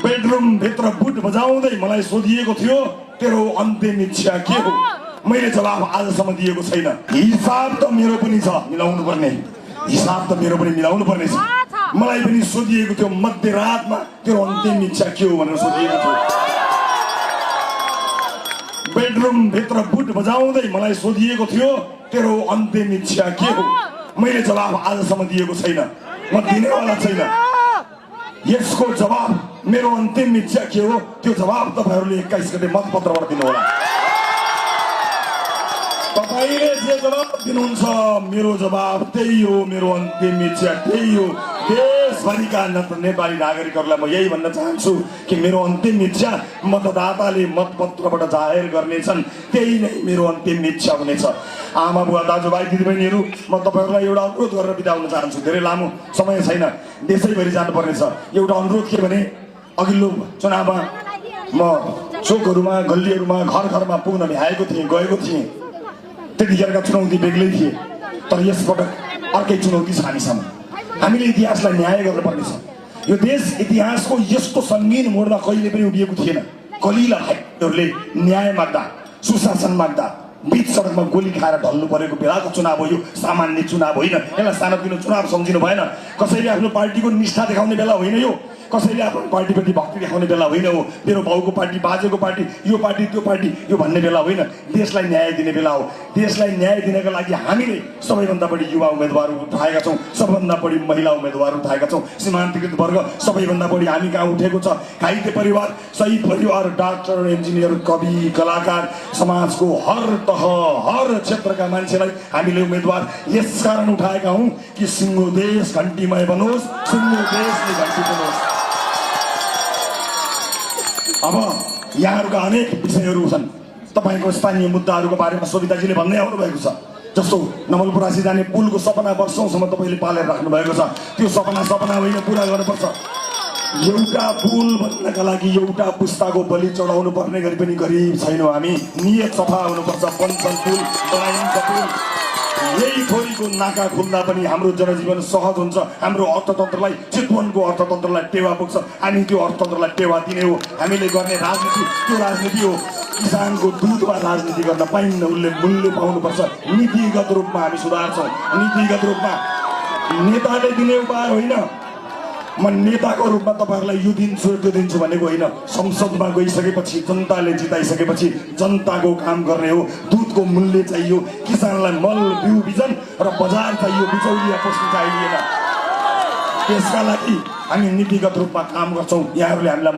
Bedroom भित्र boot बजाउँदै मलाई सोधिएको थियो तेरो अन्तिम इच्छा के हो। मैले जवाफ आजसम्म दिएको छैन। हिसाब त मेरो पनि छ मिलाउनु पर्ने, हिसाब त मेरो पनि मिलाउनु पर्ने छ। मलाई पनि सोधिएको थियो मध्यरातमा तेरो अन्तिम इच्छा के हो भनेर सोधिएको थियो। बेडरूम भित्र बुट बजाउँदै मलाई सोधिएको थियो तेरो अन्तिम इच्छा के हो। मैले जवाफ आजसम्म दिएको छैन, म दिनेवाला छैन। यसको जवाब मेरो अन्तिम इच्छा के हो त्यो जवाब तपाईहरुले 21 गते मतपत्रबाट दिनुहोला। तपाईले जे जवाब दिनुहुन्छ मेरो जवाब त्यही हो, मेरो अन्तिम इच्छा त्यही हो। देशभरिका नेपाली नागरिकहरूलाई म यही भन्न चाहन्छु कि मेरो अन्तिम इच्छा मतदाताले मतपत्रबाट जाहेर गर्नेछन्, त्यही नै मेरो अन्तिम इच्छा हुनेछ। आमा बुवा दाजुभाइ दिदीबहिनीहरू, म तपाईहरुलाई एउटा अनुरोध गरेर बिदा हुन चाहन्छु। धेरै लामो समय छैन, देशैभरि जानुपर्ने छ। एउटा अनुरोध के भने अघिल्लो चुनावमा म चोकहरुमा गल्लीहरुमा घर घरमा पुग्न भ्याएको थिएँ, गएको थिएँ। त्यतिखेरका चुनौती बेग्लै थिए, तर यसपटक अर्कै चुनौती छ हामीसँग। हामीले इतिहासलाई न्याय गर्नुपर्नेछ। यो देश इतिहासको यस्तो सङ्गीन मोडमा कहिले पनि उभिएको थिएन। कलिला भाइहरूले न्याय माग्दा, सुशासन माग्दा बीच सडकमा गोली खाएर ढल्नु परेको बेलाको चुनाव हो यो, सामान्य चुनाव होइन। यसलाई सानोतिनो चुनाव सम्झिनु भएन। कसैले आफ्नो पार्टीको निष्ठा देखाउने बेला होइन यो, कसैले आफ्नो पार्टीप्रति भक्ति देखाउने बेला होइन हो। मेरो बाउको पार्टी, बाजेको पार्टी, यो पार्टी त्यो पार्टी यो भन्ने बेला होइन। देशलाई न्याय दिने बेला हो। देशलाई न्याय दिनका लागि हामीले सबैभन्दा बढी युवा उम्मेदवार उठाएका छौँ, सबभन्दा बढी महिला उम्मेदवार उठाएका छौँ। सीमान्तकृत वर्ग सबैभन्दा बढी हामी कहाँ उठेको छ। घाइते परिवार, शहीद परिवार, डाक्टर, इन्जिनियर, कवि, कलाकार, समाजको हर तह हर क्षेत्रका मान्छेलाई हामीले उम्मेदवार यसकारण उठाएका हौँ कि सिङ्गो देश घन्टीमय बनोस्, सिङ्गो देशले घन्टी बनोस्। अब यहाँहरूका अनेक विषयहरू छन्। तपाईको स्थानीय मुद्दाहरूको बारेमा सविताजीले भन्दै आउनु भएको छ। जस्तो नवलपरासी जाने पुलको सपना वर्षौंसम्म तपाईले पालेर राख्नु भएको छ। त्यो सपना होइन, पुरा गर्नुपर्छ। एउटा पुल बन्नका लागि एउटा पुस्ताको बलि चढाउनु पर्ने गरी पनि गरिब छैनौँ हामी। नियत सफा हुनुपर्छ। बन्छन् पुल, बनाइन्छ पुल। यही थोरीको नाका खुल्दा पनि हाम्रो जनजीवन सहज हुन्छ। हाम्रो अर्थतन्त्रलाई, चितवनको अर्थतन्त्रलाई टेवा पुग्छ। हामी त्यो अर्थतन्त्रलाई टेवा दिने हो। हामीले गर्ने राजनीति त्यो राजनीति हो। किसानको दुधमा राजनीति गर्न पाइन्न, उसले मूल्य पाउनुपर्छ। नीतिगत रूपमा हामी सुधार्छौँ। नीतिगत रूपमा नेताले दिने उपाय होइन। म नेताको रूपमा तपाईहरुलाई यो दिन्छु त्यो दिन्छु भनेको होइन। संसदमा गइसकेपछि, जनताले जिताइसकेपछि जनताको काम गर्ने हो। दुधको मूल्य चाहियो, किसानलाई मल बिउ बिजन र बजार चाहियो, बिचौलिया पस्नु चाहिएन। त्यसका लागि हामी नीतिगत रूपमा काम गर्छौँ। यहाँहरूले हामीलाई